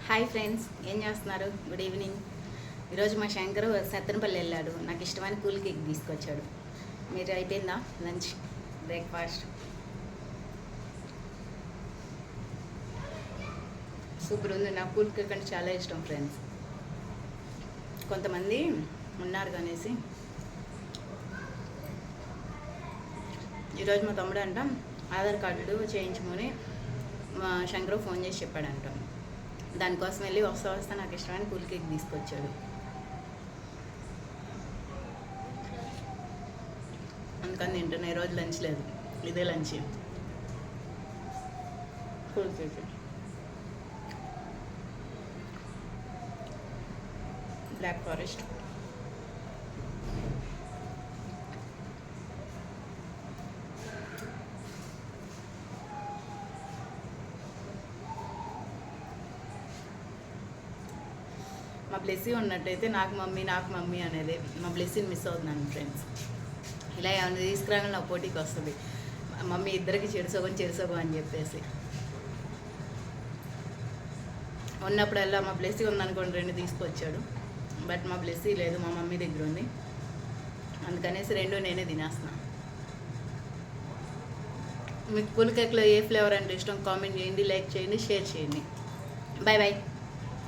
Hi friends, ఏం చేస్తున్నారు? Good evening. ఈరోజు మా శంకర్ సత్తెనపల్లి వెళ్ళాడు. నాకు ఇష్టమైన కూల్ కేక్ తీసుకొచ్చాడు. మీరు అయిపోయిందా లంచ్, బ్రేక్ఫాస్ట్? సూపర్ ఉంది. నాకు కూల్ కేక్ అంటే చాలా ఇష్టం ఫ్రెండ్స్. కొంతమంది ఉన్నారు కనేసి ఈరోజు మా తమ్ముడు అంట ఆధార్ కార్డు చేయించుకొని మా శంకర్ ఫోన్ చేసి చెప్పాడంట. దానికోసం వెళ్ళి వస్తా నాకు ఇష్టమైన కూల్ కేక్ తీసుకొచ్చాడు. అందుకని తింటున్నా. ఈరోజు లంచ్ లేదు, ఇదే lunch. Cool cake, black forest. మా బ్లెస్సీ ఉన్నట్టయితే నాకు మమ్మీ అనేది మా బ్లెస్సీని మిస్ అవుతున్నాను ఫ్రెండ్స్. ఇలా ఏమైనా తీసుకురాగానే నా పోటీకి వస్తుంది. మమ్మీ ఇద్దరికి చెరుసగం అని చెప్పేసి ఉన్నప్పుడల్లా మా బ్లెస్సీ ఉందనుకోండి 2 తీసుకొచ్చాడు. బట్ మా బ్లెస్సీ లేదు, మా మమ్మీ దగ్గర ఉంది. అందుకనేసి 2 నేనే తినేస్తున్నాను. మీకు కూల్ కేక్లో ఏ ఫ్లేవర్ అంటే ఇష్టం? కామెంట్ చేయండి, లైక్ చేయండి, షేర్ చేయండి. Bye bye.